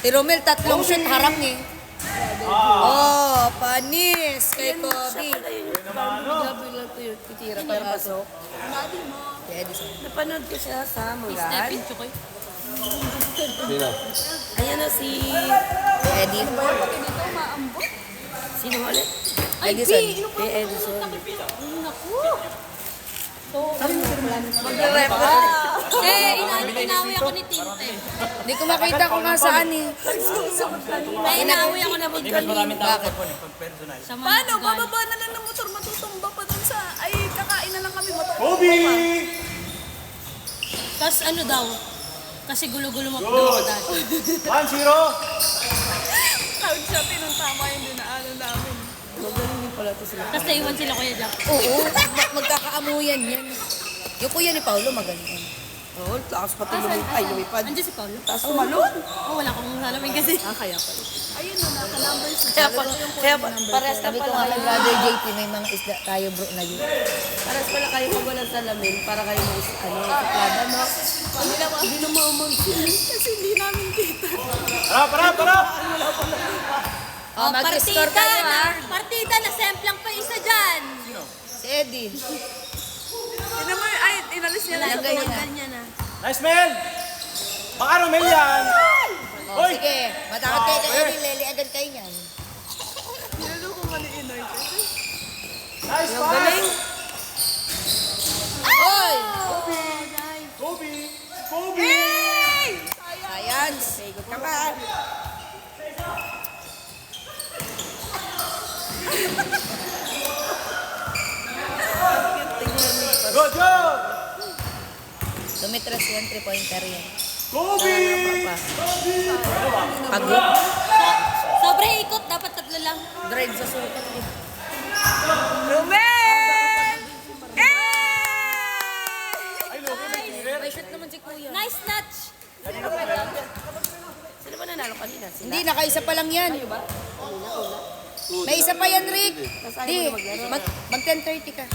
Si Romel, tatlong shoot, harang eh. Oh, panis kay Kobe. Bigla-bigla to yun. Titira pa yung pasok. Si Edison. Napanood ko siya sa Mulan. Stephen Chukoy. Sino? Ayan na si... Eddie. Sino ulit? Edison. Si Edison. Naku. Mag-rep. Inawi ako ni Tinte. Hindi ko makita kung nasaan eh. Inawi ako na Bakit? sa mga Paano? tugan. Bababa na lang ng motor, matutumba pa dun sa... Ay, kakain na lang kami motor. Kobe! Tapos ano daw? Kasi gulo-gulo mo daw ako dati. 1-0! Cloud siya, tinutama yung dinaanan namin. Magaling din pala to sila. Tapos naiwan sila Kuya Jack. Oo, magkakaamuyan yan. Yung kuya ni Paulo magaling. Oo, taas pati lumipad. Andiyan si Paolo? Taas tumalon. Oh, wala akong salamin kasi. Kaya pala. Ayun na, naka-numbers na. Kaya pares na Sabi ko pala nga kay kayo. Brother JP, may mga isda tayo bro na yun. Pares pala kayo pag walang salamin para kayo may suplada, no? Hindi na maumangkin. Kasi hindi namin kita. Tara! Oh, mag-score kayo ha. Partida na semplang pa isa dyan. Si Eddie. Tignan mo, ay, inalis niya lang sa Ganyan na. Ganyan na. Nice, Mel! Baka Romel yan! Oh, Hoy! sige, matakot kayo kay Eddie, leli agad kayo niyan. Nilalo ko mali Inoy. Nice pass! Galing. Oy! Kobe! Kobe! Science. Kaka. Good! Dumitras yan, 3-pointer yan. Kobe! Pagod. Sobre ikot, dapat tatlo lang. Drive sa sukat eh. Ruben! Ay, Loki, may tirer. May shot naman si kuya. Nice snatch. Sino ba nanalo kanina? Sila? Hindi, nakaisa pa lang yan. May isa pa yan, Rick. Di, mag 10:30 ka.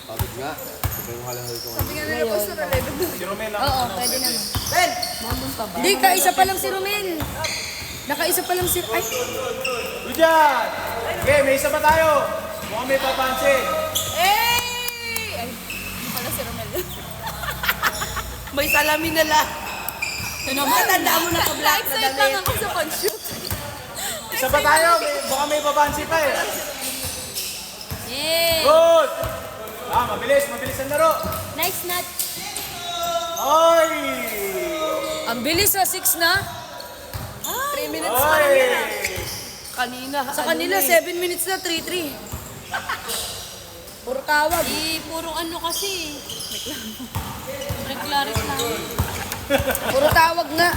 Pagod nga. Sabi mo halahal ko. Sabi nga nila, Pastor Aledo. Si Romel lang. Oo, pwede naman. Mamon pa ba? Hindi, kaisa pa lang si Romel. Nakaisa pa lang si... Ay, Good dyan! Okay, may isa pa tayo. Mukhang may papansin. Ay, hindi pala si Romel. May salamin na lang. Matandaan mo na ka-black na Na-excite lang damit. ako sa pag-shoot. Isa pa tayo. Baka may papansin pa eh. Yay! Good! Mabilis ang laro. Nice snatch. Ay! ang bilis sa 6 na. 3 minutes pa lang Ay! yan. Kanina. Sa kanila, 7 minutes na, 3-3. Puro tawag. Puro ano kasi. Reklamo. Puro tawag nga.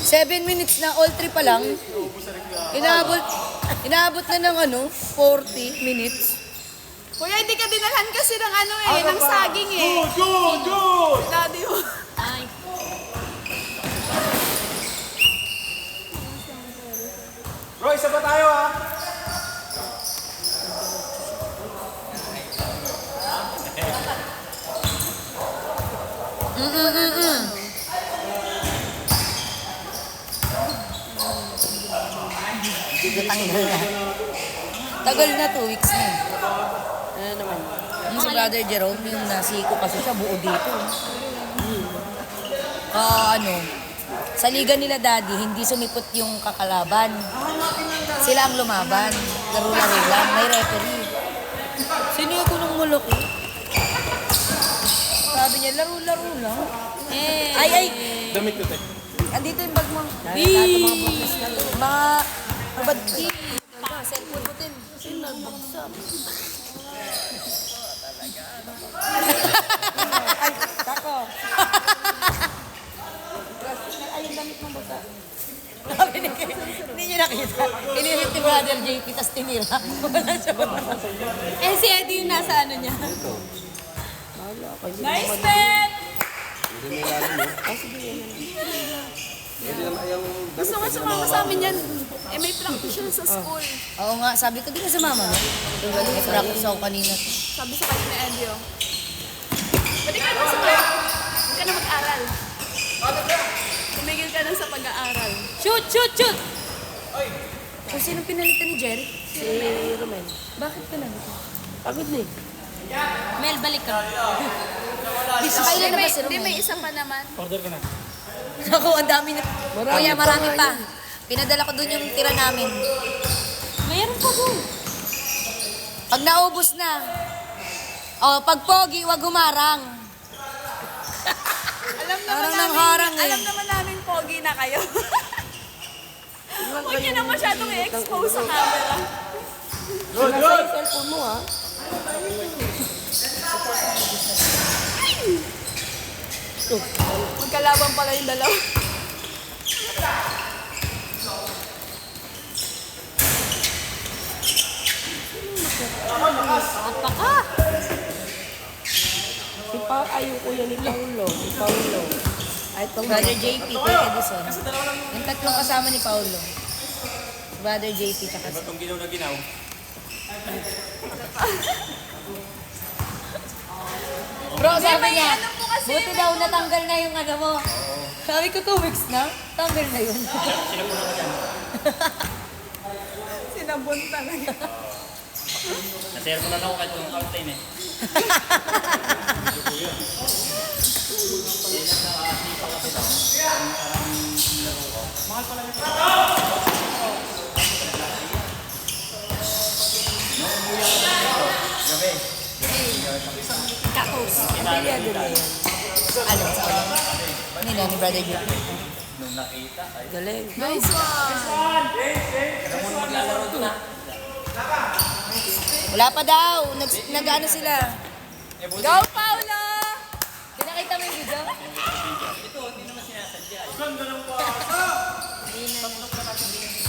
7 minutes na, all 3 pa lang. Inaabot na ng 40 minutes. Kuya, hindi ka dinalhan kasi ng ng saging eh. Good! Daddy mo. Ay. Bro, isa pa tayo ha. Tagal na, 2 weeks na. Ano naman? Yung si Brother Jerome, yung nasiko kasi siya buo dito. Sa liga nila daddy, hindi sumipot yung kakalaban. Sila ang lumaban. Laro-laro lang, may referee. Sino yung kulong mulok eh? Sabi niya, laro-laro lang. Ay! Damit ko tayo. Andito yung bag mo. Mga ubad. Cellphone mo din. Sino nagbagsak? Ay, kako. Ay, yung damit mo basa. Hindi niyo nakita. Inirit ni Brother JP, tas tinira. Wala siya. Si Eddie yung nasa ano niya. Nice bet! Gusto nga sumama sa amin yan. Eh, may practice siya sa school. Oo nga, sabi ko, di ka sumama, no? May practice ako kanina. Sabi sa kanya ni Edio. Pwede ka na sumama. Huwag ka na mag-aral. Shoot, shoot, shoot! Kung sino pinalitan ni Jerry? Si Romel. Bakit pinalitan? Pagod na eh. Mel, balik ka. Nakailan na ba si Hindi, Romel? may isa pa naman. Order ka na. Ako, ang dami na. Kuya, pa marami nga pa. yun. Pinadala ko dun yung tira namin. Mayroon pa doon. Pag naubos na. O, pag pogi, wag humarang. Alam naman Harang ng namin, harang eh. alam naman namin pogi na kayo. Huwag niyo na masyadong i-expose sa camera. Good, Nasa good. yung cellphone mo ha. Magkalaban pala yung dalawa. Apaka! Si ayun kuya ni Paulo. Si Paulo. Ay, itong Brother JP, Kuya Edison. Yung tatlong kasama ni Paulo. Brother JP, tsaka si... Itong ginaw na ginaw. Bro, sabi may niya, ano po kasi, buti daw natanggal na yung ano mo. Sabi ko 2 weeks na, tanggal na yun. Sinabon talaga. Nasir mo na ako kahit yung fountain eh. Piliado na yan. Ano? Nila ni Brother JP. Nung nakita ay Galing. Nice one. Wala pa daw. Nag-ano sila. Go, Paula! Pinakita mo yung video?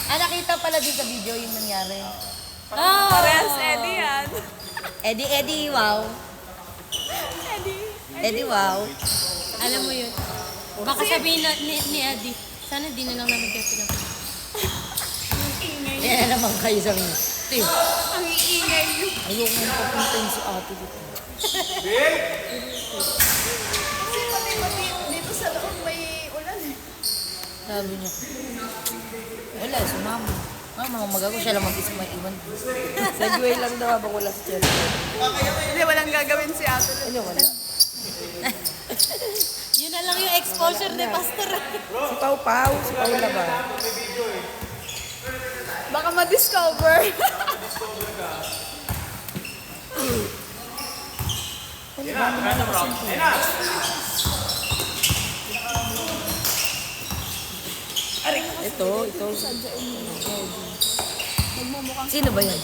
Nakita pala din sa video yung nangyari. Oh! Parehas Eddie yan. Eddie, wow. Eddie, wow. Alam mo yun. Baka sabihin ni Eddie, sana di na lang namin kayo pinapunta. Yan na naman kayo sa mga. Te, Ang iingay yun. ayoko nang papuntayin si ate dito. Kasi pati dito sa loob may ulan eh. Sabi niya, wala, sumama. Mga magago siya lang mag-isip may iwan. Segway lang daw habang wala si Cherry. Hindi, walang gagawin si ate. Ano wala? Yun na lang yung exposure ni Pastor. Si Pau Pau. Si Paula ba? Baka ma-discover. Ito. Sino ba yan?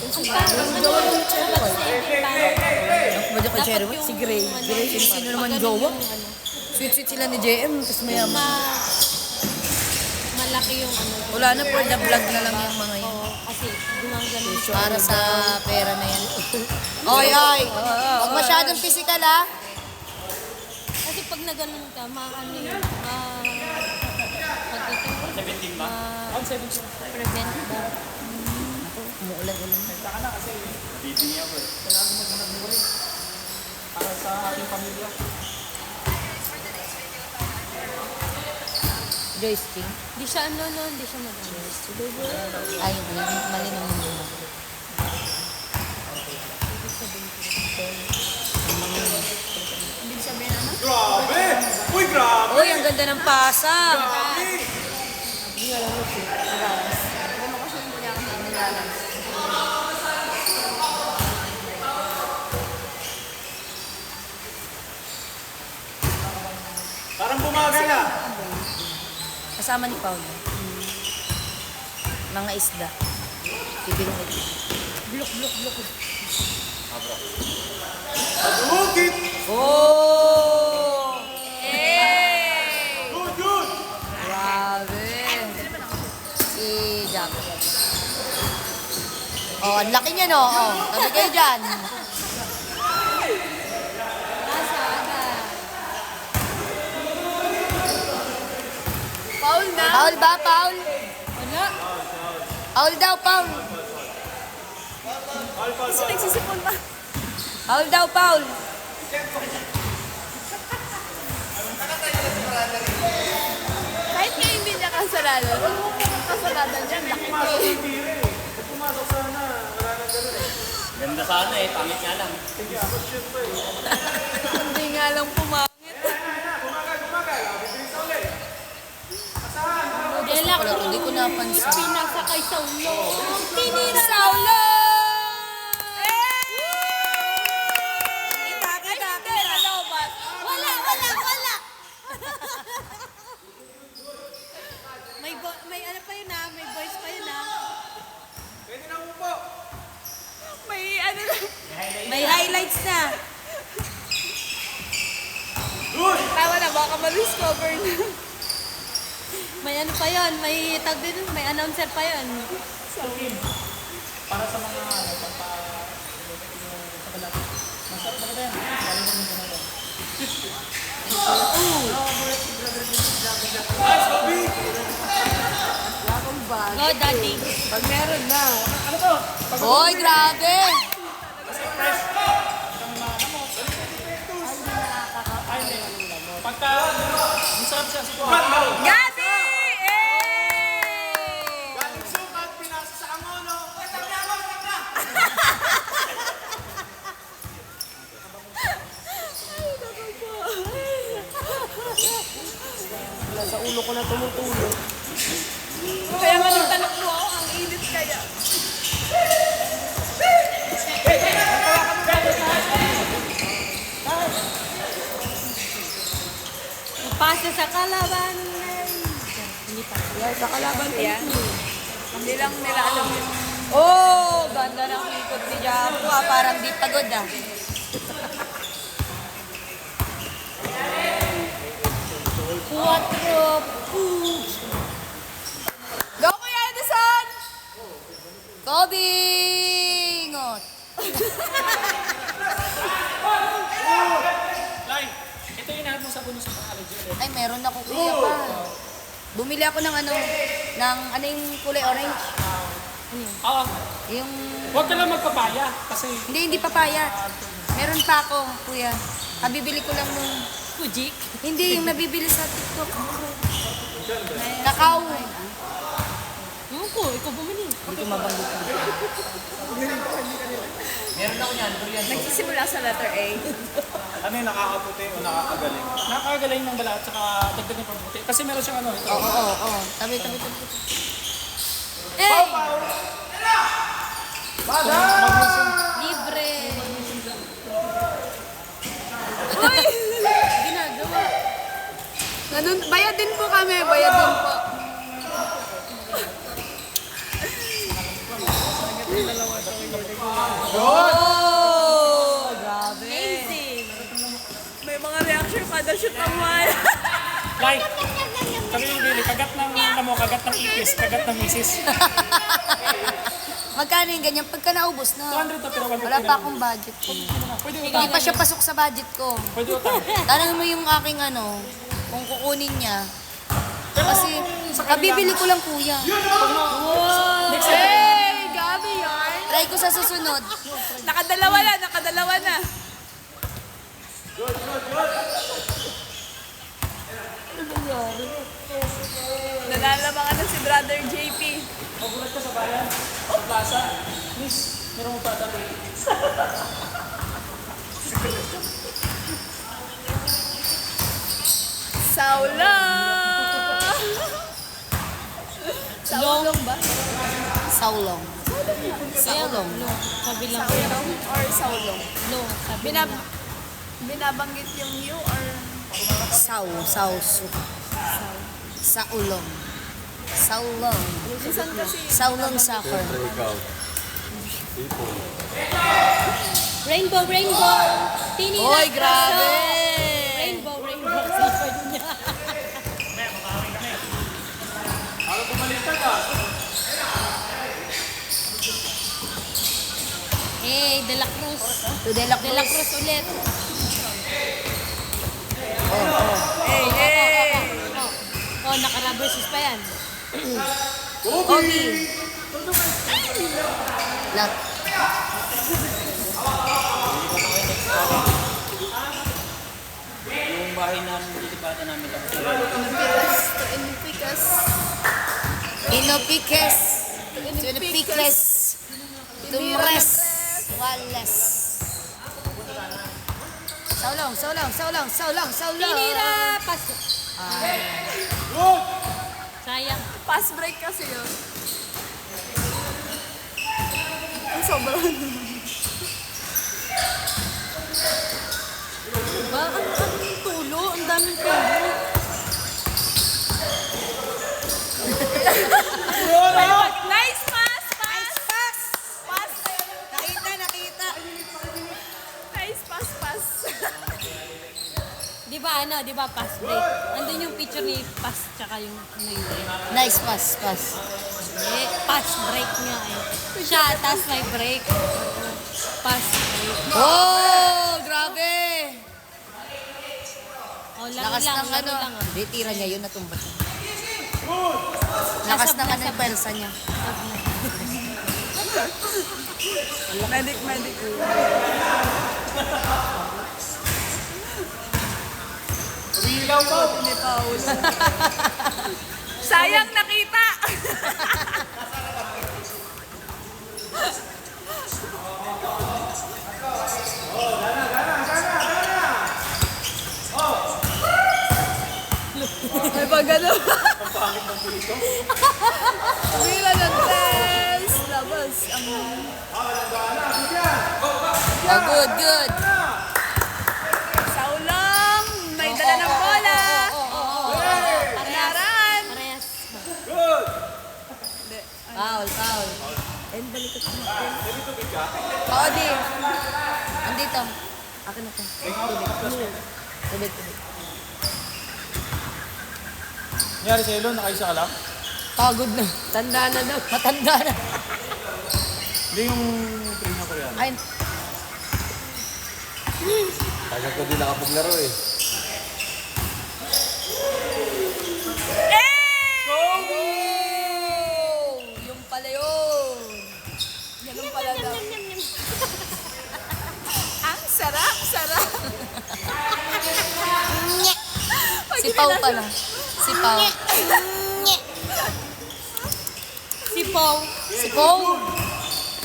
Medyo kay Cherry White? Si Gray. Sino naman jowa? Sweet-sweet sila ni JM, tapos mayaman. Malaki yung ano. Wala na, for the vlog na lang yung mga yun. Oo, kasi gumagano siya. Para sa pera na yan. Oy, oy! Huwag masyadong physical, ha? Kasi pag naganon ka, maano yun, pagdating, 17 ba? prevent ba? Umuulan-ulan. Bibingi ako eh. Para sa ating pamilya. Joyce King. Hindi siya hindi siya magano. Ay, mali naman yun. Ibig sabihin ano? Grabe! Uy, grabe! Uy, ang ganda ng pasang! Parang bumagal ah. Kasama ni Paolo. Mga isda. Bibingit. Bukit! Oh! Good, good! Grabe. Si Jack. Oh, ang laki niya, no? Oh, tabi kayo dyan. Paul na. Paul ba, Paul? Wala. Paul daw, Paul. Kasi nagsisipon pa. Paul daw, Paul. Kahit nga hindi niya kasalanan. barkada dyan. Laki ko eh. Pag pumasok sana, wala nang gano'n eh. Ganda sana eh, pangit nga lang. Sige, ako shoot pa eh. Hindi nga lang pumangit. Bumagal. Bibilis na ulit. De La Wala, hindi ko Cruz. napansin. Pinasakay sa ulo. Tinira. Saulo! Wala. May ano pa yun ah, may voice pa yun ah. Pwede na upo. May ano na. May highlights na. Tawa na, baka ma-discover na. May ano pa yun, may tag din, may announcer pa yun. Para sa mga ano, pagpa... sa balat. Masarap ba yan? Galing mo nito na yan. Go, daddy. Pag meron na. Hoy, grabe! Pagka... Masarap siya siguro. Gabi! Galing sukat, pinasa sa angono. Sa ulo ko na tumutulo. Kaya nga nung tanong mo ako, ang init kaya. Pasa sa kalaban. Hindi pa. Sa kalaban yan. Hindi lang nila alam yun. Oh, ganda ng ikot ni Japo ah. Parang di pagod ah. Quatro. Go, Kuya Edison! Kobe! Ngot! Lai, ito yung inahat mo sa bonus sa college. Ay, meron ako kuya pa. Bumili ako ng ano yung kulay orange. Oo. Yung, Huwag ka lang magpapaya kasi hindi papaya. Meron pa ako, kuya. Kabibili ko lang nung, Fujik. hindi, yung nabibili sa TikTok. Kakao. Ano ko, ikaw bumili. Hindi ko mabanggit na. meron ako niyan, durian. Nagsisimula sa letter A. Ano yung nakakaputi o nakakagaling? Nakakagaling ng balat tsaka dagdag ng pagbuti. Kasi meron siyang ano ito. Oo. Tabi. Hey! Libre. Uy! Ginagawa. Ganun, bayad din po kami, bayad din po. Oh! Grabe. Amazing. May mga reaction kada shoot ang wala. Lai, kami yung bili. Kagat ng namo, kagat ng ipis, kagat ng misis. Magkano yung ganyan? Pagka naubos na. 200 to pero 150 Wala pa akong budget. Pwede Hindi utang. pa siya pasok sa budget ko. Pwede utang. Tanong mo yung aking ano, kung kukunin niya. Kasi, kabibili ko lang kuya. Next time. Hey, Gabi yarn. Try ko sa susunod. Nakadalawa na. Nalalamangan na si Brother JP. Magulat ka sa bayan. Plaza. Miss, meron mo pa dati. Saula! Saulong ba? Saulong. Saulong. No, sabi lang. Saulong or Saulong? No, sabi lang. Binabanggit yung you or Sausu. Saulong. Saulong. minsan kasi Saulong soccer. Rainbow. Tinira. Hoy, grabe! Rainbow. Sabi niya. Ano pumalintag ah? Hey, De La Cruz. To De La De La Cruz. Cruz ulit. Oh, naka-rubber shoes pa yan. Kobe. Lat. Yung bahay namin, dilipatan namin tapos. Pikas to Inficas. Inopikes. Inopikes. Tumres. Wales. Saulong. Pinira! Pas. Good! Sayang. Pass break kasi yun. Ang sobrang. Diba? Ang daming tulo. Ang daming tulo. Nice pass! Pass! Nakita. Nice pass! Di ba pass break? Andun yung picture ni pass tsaka yung ano yun. Nice pass. Eh, pass break nga eh. Siya, tas may break. Pass break. Oh, grabe. Oh, laro Lakas lang, ng laro ano. lang ah. Hindi, tira niya yun, natumba. Lakas ng ano yung persa niya. Medic. Umilaw po! Ni Paul. Sayang nakita! May pagano. Umila ng test. Labas. Oh, good. Saulong. May dala ng bola. Laran. Parehas. Good! Foul. And balik ko. Oo, di. Andito. Akin na to. Tubig. Nangyari sa Elon, nakaisa ka lang? Pagod na. Tanda na daw. Matanda na. Hindi yung train ako yan. Ay, Tagal ko din nakapaglaro eh. yung pala yun. Ganun pala daw. Ang sarap. Si Pau pala. Si Pau. Si Pau. Si Pau.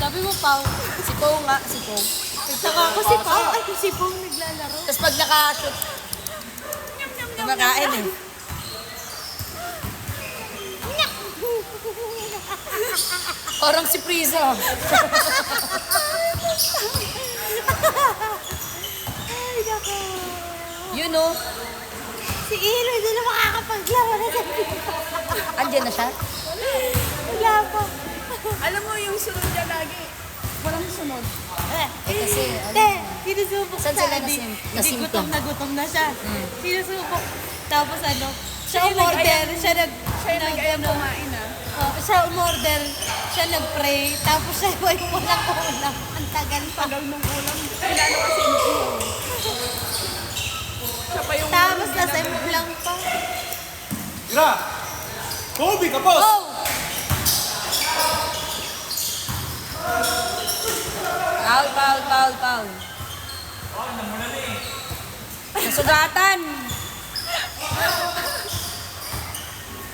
Sabi mo Pau. Si Pau nga. Si Pau. Nagtaka ako si Pau. Ay, si Pau naglalaro. Tapos pag nakashoot, kumakain eh. Parang si Priza. Ay, nako. Yun oh. Si Iro, hindi na makakapaglaro na sa Andiyan na siya? Wala pa. Alam mo yung sunod niya lagi. Walang sunod. Kasi, Sinusubok Saan sa sila Adi. nasim- Hindi, nasimpla? gutom na siya. Sinusubok. Tapos ano, siya Siya yung umorder. Siya Siya yung nag-ayang kumain ah. siya umorder. Siya nag-pray. Tapos siya yung walang ulam. Ang tagal pa. Tagal nung ulam. Kailan kasi yung siya pa yung Tapos nasimplang pa. Tira! Kobe, kapos! Oh! Foul. Nasugatan.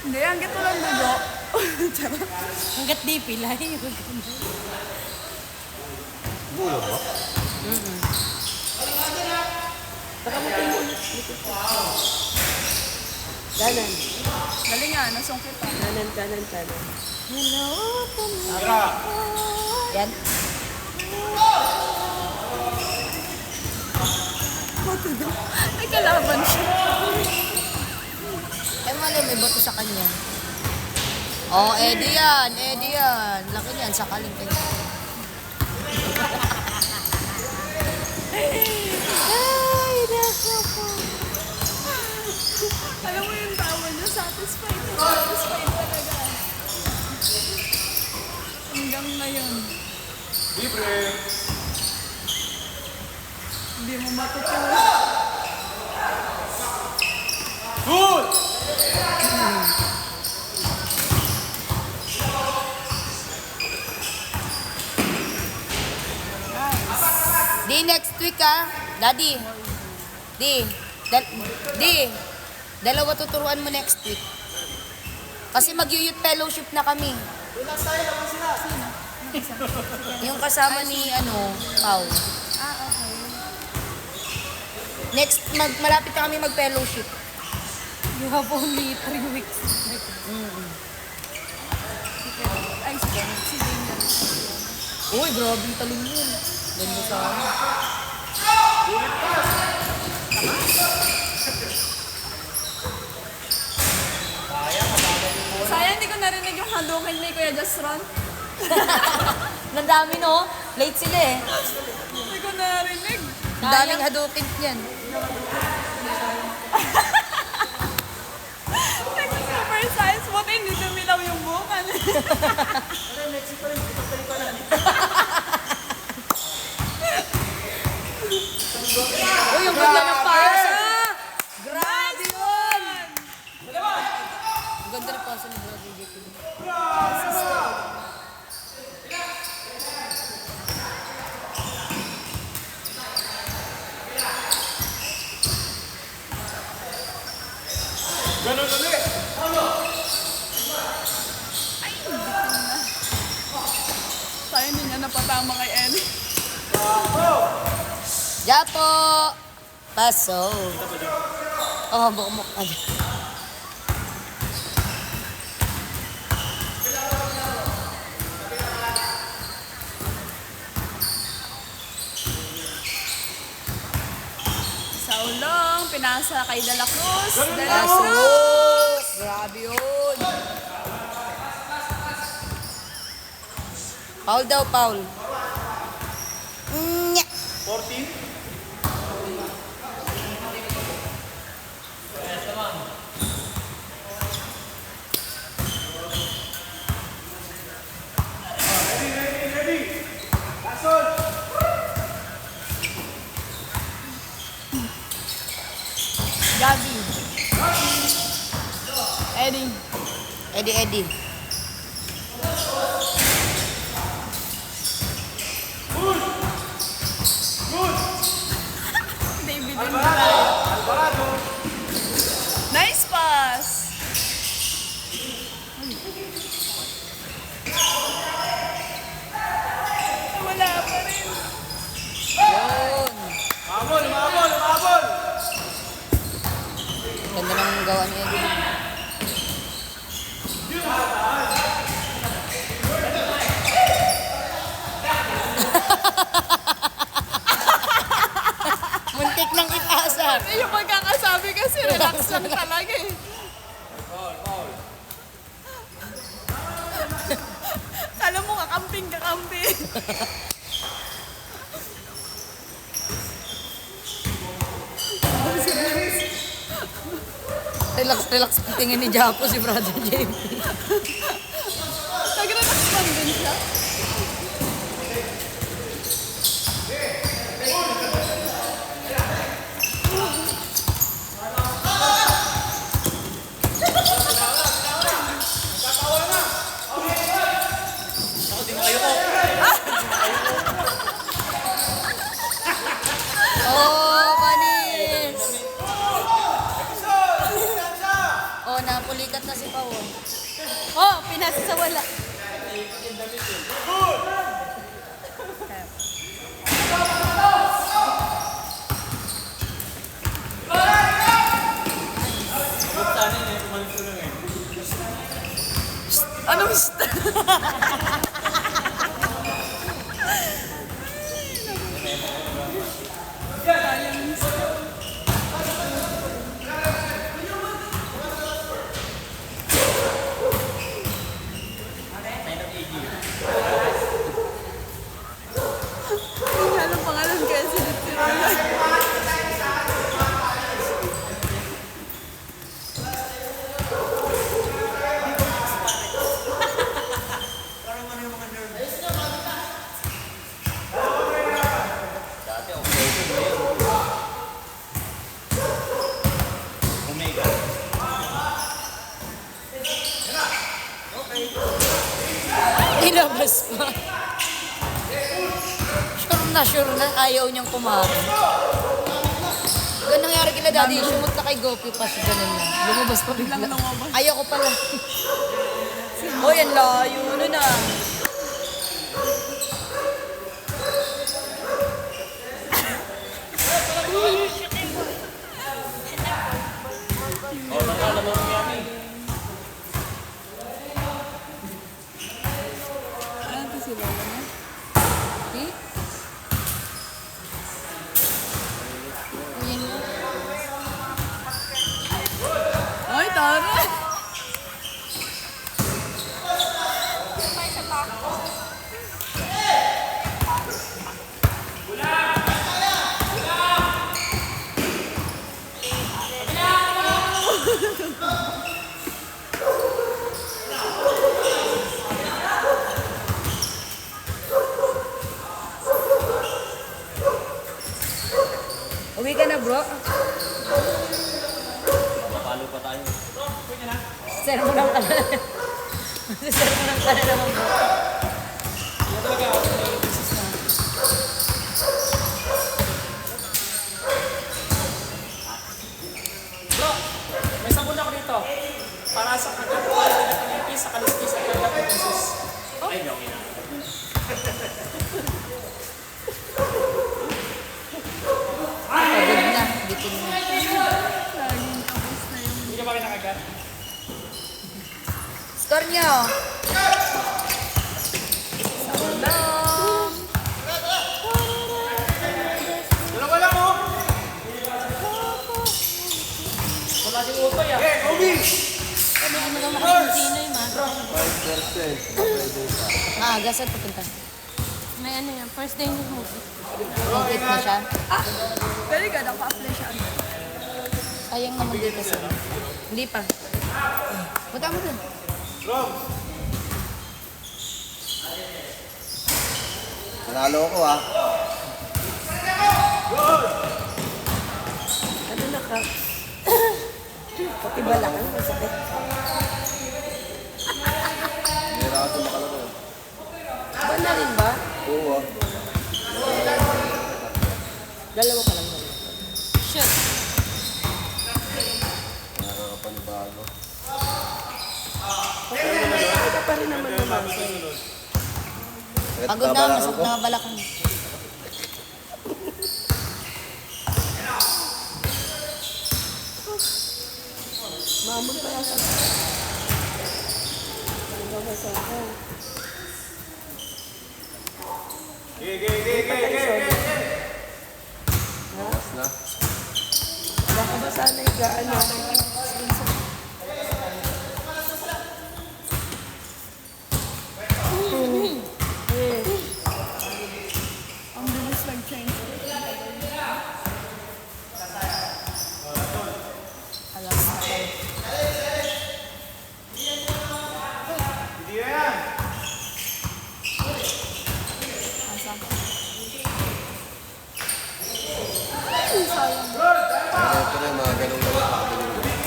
Hindi, ang gito lang dugo. Hanggat di pilay. Bulo ba? Kanan. Galing nga, nasungkit pa. Kanan. Tira! Yan. Ay, kalaban siya. Eh, mali, may bato sa kanya. Oh, Eddie yan. Laki niyan, sa kalimtin. Ay, nako po. Alam mo yung tawa niya, satisfied talaga. Hanggang ngayon. Libre! Hindi mo matutuwa. Good! Di, next week ah. Daddy. Di. Dalawa tuturuan mo next week. Kasi mag-youth fellowship na kami. Yung kasama ni, Pao. Next, malapit na kami mag-fellowship. You have only 3 weeks. Ay, si Daniel. Uy, grabe yung talong yun. Ganda sa akin. Sayang, hindi ko narinig yung halukin ni Kuya Jasron. Nandami, no? Late sila eh. Hindi ko narinig. Ang daming hadukin yan. Super size. Buti hindi dumilaw yung bukan. Uy, yung ganda ng pasa! Grabe yun! Ang ganda ng pasa ni Brother JP. Ganun ulit. Sayang hindi niya napatama kay Ellie. Japo! Paso. Oh, bukmok ka dyan. Sa ulong, pinasa kay De La Cruz. De La Paso! Cruz! Grabe yun! Paul daw, Paul. Nya! 14. Gabi. Eddie. Eddie. David Alvarado. Nice pass. Wala pa rin. Yun. Umabol, umabol, umabol. Ganda ng gawa ni Eddie. Muntik nang ipasa. Yung pagkakasabi kasi relax lang talaga eh. Kala mo kakamping. Relax ang tingin ni Japo si Brother JP. Nag-relax lang din siya. Oh, panis! Oh, napulikat na si Pao. Oh, pinasa sa wala. Anong Anong pangalan kaya si Ilabas pa. Sure na ayaw niyang kumain. Ano nangyari kila daddy? Sumot na kay Gopi pa siya ganun na. Lumabas pa bigla. Ayoko pala. Oh, yan layo. Ano na? Ano si Lola na? Okay? Yan nga. Ay, tara! Uwi ka na, bro. Mapalo pa tayo. Sir mo lang pala. Sir mo lang pala naman, bro. Bro, may sabon ako dito. Para sa kagagawa ng pangipis, sa kaliskis at kagagawa. Ay, no, okay na. Pagod na. Bitin na. Hindi ka ba kinakagat? Score nyo. Dalawa lang, oh. Wala din utoy ah. Okay, Kobe! Ano naman makikita yung ma? 5%. Ah, gasan papunta. May ano yan, first day ni movie. Complete na siya. Very good, naka-apply siya. Sayang naman dito sa... Hindi pa. Punta mo dun. Nanalo ako ah. Ano na ka? Pati balakang masakit. Meron ako makalaro. Ba na rin ba? Oo ah. Dalawa ka lang naman. Shoot. Nakakapanibago. Hindi ka pa rin naman naman. Pagod na, masok na balakang. Mamon pa yata. Nagkakasa ako. Tapos na. Baka ba sana higaan natin? Ang bilis nag-change. Hindi na yan. Ito na yung mga ganun lang nakakabiling.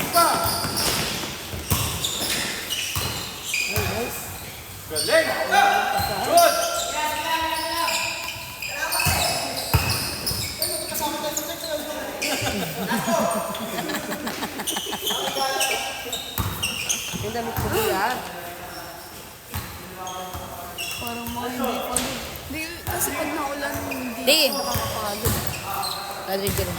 Galing! Good! Yung damit ko ba? Parang mga hindi pa din. Hindi, kasi pag naulan, hindi Di. ako nakakapagod. Kadrig rin.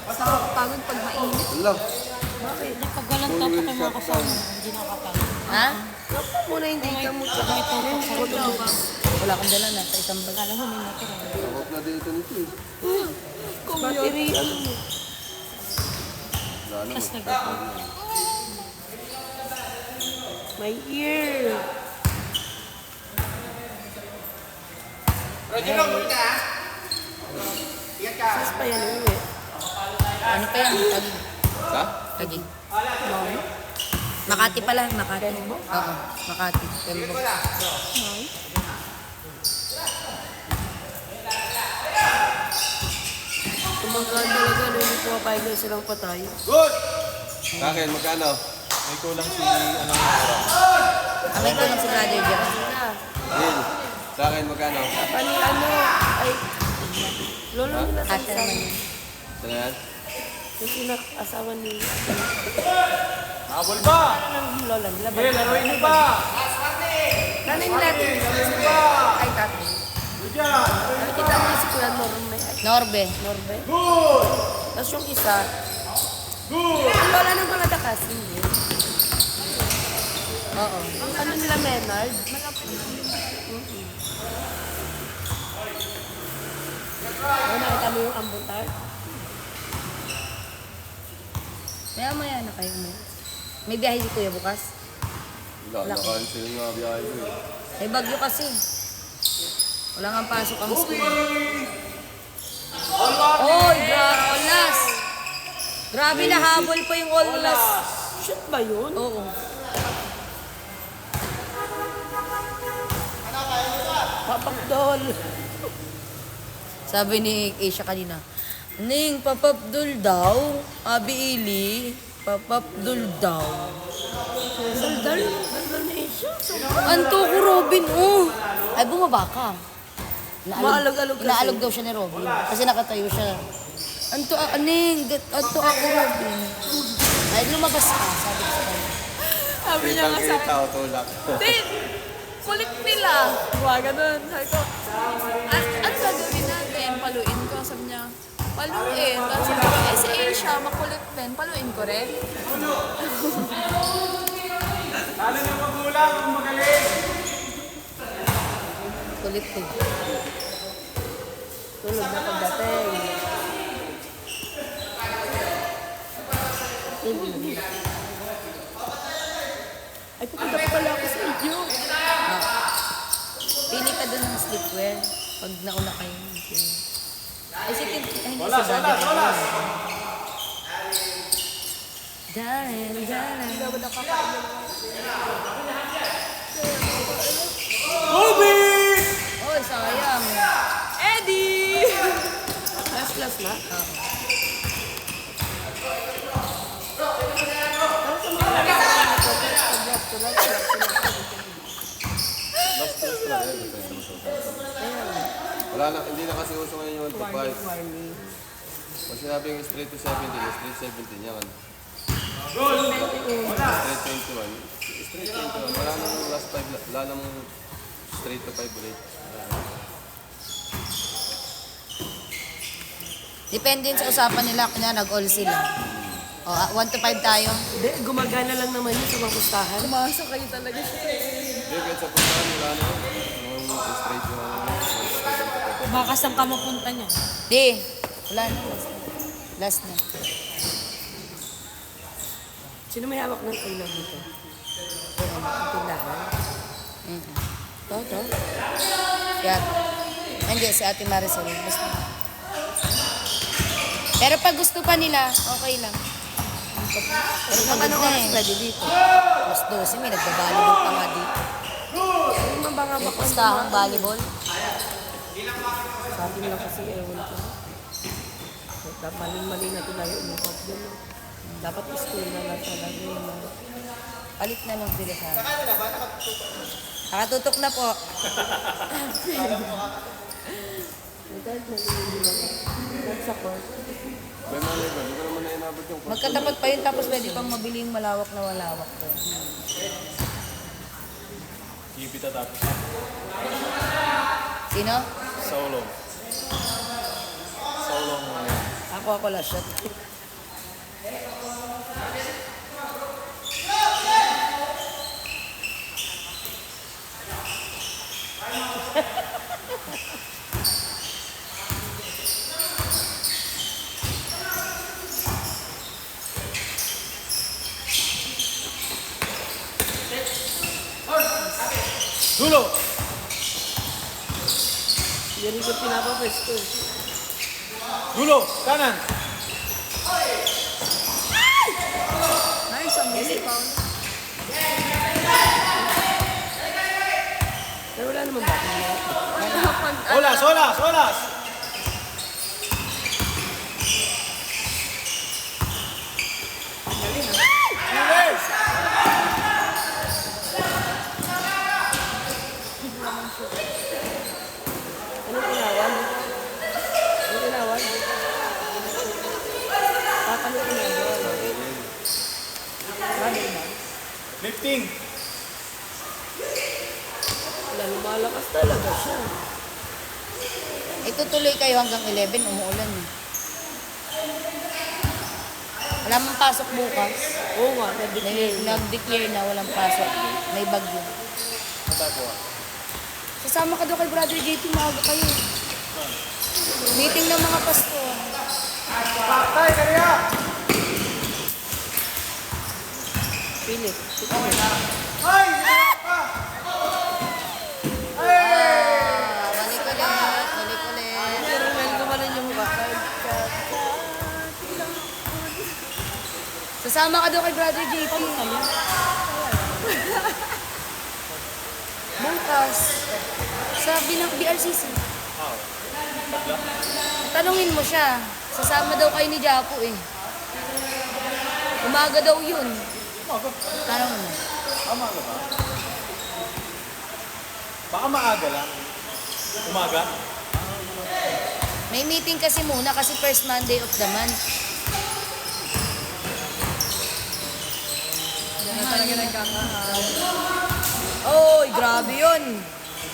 Basta nakakapagod pag mainit. Wala. Hindi, pag walang tapo kayo mga kasama, hindi nakapagod. Ha? Naku muna hindi ka mo sa May tapo sa ito. Wala akong dala na sa isang bag. Kala mo may motor. Takot na dito nito eh. battery. Wala na. Tapos nag My ear. Roger, good na. Ingat ka. Mas pa yan uwi. Ano pa yan? Tagig. Ha? Tagig. Makati pala. Makati. Oo. Makati. Tembo. Tumagal talaga na hindi pumapayag na silang patay. Good! Sa akin, magkano? May kulang si ano Amay ko lang si Brother Jerome. Na. Bill. Sa akin, magkano? Pani ano, ay, lolo nila Ate naman sa yun. Ito na yan. Yung asawa ni Habol pa! ng lola nila. Okay, laruin niyo pa! Nanay nila din. Ay, tatay. Lujan! Nakikita mo si Kuya Norme. Ay, Norbe. Norbe. Good! Tapos yung isa, Good! ang lola ng mga dakasin eh. Oo. Ang ano nila, Menard. Ano, nakita mo yung ambutar? Maya-maya na kayo mo. May biyahe si Kuya bukas. Wala, nakancel nga biyahe ko eh. May bagyo kasi. Wala nga pasok ang school. Oy, all last. Grabe na habol pa yung all last. Shit ba yun? Oo. Papakdol. Sabi ni Asia kanina, Ning, papapdul daw. Abi Ili, papapdul daw. Daldal. Daldal na siya. Anto ko, Robin, oh. Ay, bumaba ka. Maalog-alog kasi. Inaalog daw siya ni Robin. Kasi nakatayo siya. Anto, Aning, anto ako, Robin. Ay, lumabas ka, sabi ko sa kanya. Sabi niya nga sa akin, Tao tulak. Tin, kulit nila. Huwag ganun. Sabi ko, ano gagawin natin? Paluin ko. Sabi niya, paluin. Tapos sabi ko, si Asia, makulit din. Paluin ko rin. Lalo ng magulang, ang magaling! Kulit eh. Tulog na pagdating. Ay, pupunta pa pala ako sa inyo. Pili ka dun ng sleepwear. Pag nauna kayo. Ay, si Tim, ay, hindi Solas, si Brother. solas, solas! Darren, Darren. Ruby! Oy, sayang. Eddie! Last na. Last test na rin. Wala na, hindi na kasi uso ngayon yung 1 to 5. Pag sinabing straight to 17, straight 17 yan. Straight 21. Straight 21. Wala nang last 5, wala nang straight to 5 ulit. Depende yun sa usapan nila kung nag-all sila. O, 1 to 5 tayo. Hindi, gumagana lang naman yun sa mga pustahan. Umasa kayo talaga siya. Hindi, kahit sa puntaan, wala na yun. Yung straight yung Baka saan ka mapunta niya? Di, wala na. Last na. Sino may hawak ng ilaw dito? Ang tindahan. Ito. Yan. Hindi, si Ate Marisol. Basta. Pero pag gusto pa nila, okay lang. Pero pagod Anong na oras eh. pwede dito? Mas 12, may nagbabalibol pa nga dito. Ano man ba nga May pustahang volleyball. Sa atin lang kasi ewan ko. Maling-mali na tayo umukot yun. Dapat school na lang talaga yun. Palit na lang sila sa nakatutok na po. Kahit nalilindi na lang. Kahit sa court. May malay ba? Hindi ko naman na inabot yung Magkatapat pa yun tapos pwede pang mabili yung malawak na walawak doon. Kipita tapos. Sino? Solo. Solo mo ngayon. Ako last shot. Dulo! Yan rin ko pinapapesto. Dulo! Kanan! Nice, ang busy pa. Pero wala naman ba? Olas! Olas! Olas! Anong tinawan? Anong tinawan? Lifting. Wala, lumalakas talaga siya. Itutuloy kayo hanggang 11, umuulan eh. Wala mong pasok bukas. Oo nga, nag-declare na. Nag-declare na walang pasok. May bagyo. Sasama ka daw kay Brother JP, maaga kayo. Meeting ng mga pasto. Patay, kaya! Pilit. Ay! Pa! Balik ulit, balik ulit. Pero well, gumanon yung mukha. Sasama ka daw kay Brother JP. Bukas. Sabi ng BRCC. Tanungin mo siya. Sasama daw kayo ni Japo eh. Umaga daw yun. Tanong mo. Umaga ba? Baka maaga lang. Umaga? May meeting kasi muna kasi first Monday of the month. Oy, grabe yun.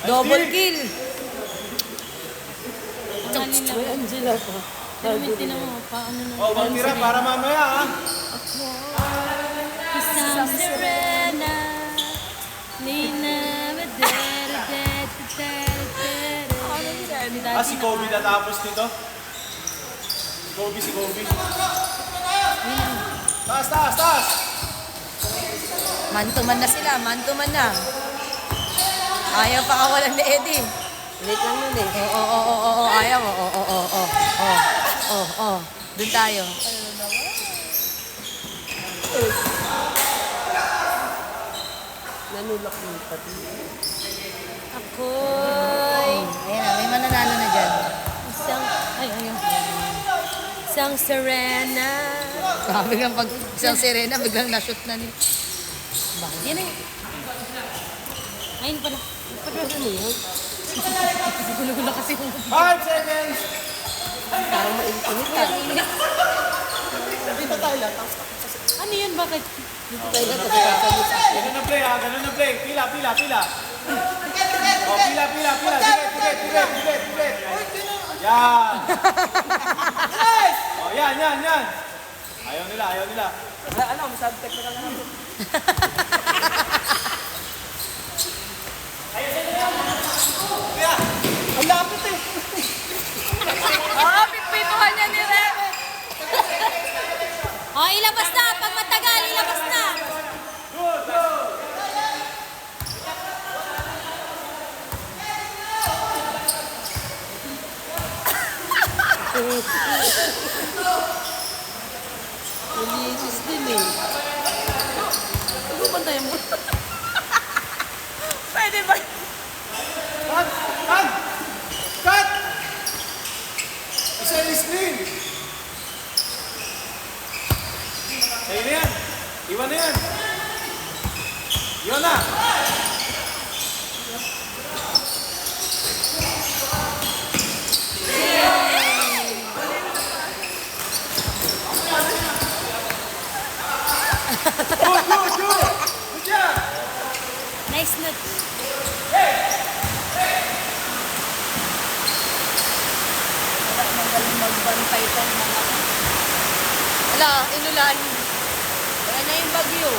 Double kill. Ang halin lang. Angela pa. Pero may tinan mo, paano nung O, magtira para mamaya ha. isang sirena. Lina, Si Kobe natapos nito. Si Kobe. Taas, taas, taas! Man-to-man na sila, man-to-man na. Ayaw pa kawalan ni Eddie. Late lang yun eh. Oo, ayaw. Doon tayo. Nanulak mo pati. Ako'y Ayan na, may mananalo na dyan. isang sirena. Biglang pag isang sirena, biglang na-shoot na ni. Yan eh. Ayun pala. Ano yun? Gulo-gulo kasi yung 5 seconds! Parang mainit lang. Dito tayo lang. ano yun? Bakit? Dito tayo lang. Tapos kasalit sa akin. Ganun na play ha, ganun na play. Pila. O, pila. Tigit. Yan. O, yan. Ayaw nila. Ano, masabi technical na natin. Ang lapit eh. Pipituhan niya ni Rem. Oh, ilabas na! Pag matagal, ilabas na! Nalisis din eh. Ano ba tayo mo? Pwede ba? Cut! Isa yung screen. Sa'yo na yan. Iwan na yan. Iwan na. Good job! Nice nut. Magaling magbantay itong mga... Wala, inulan. Wala na yung bagyo.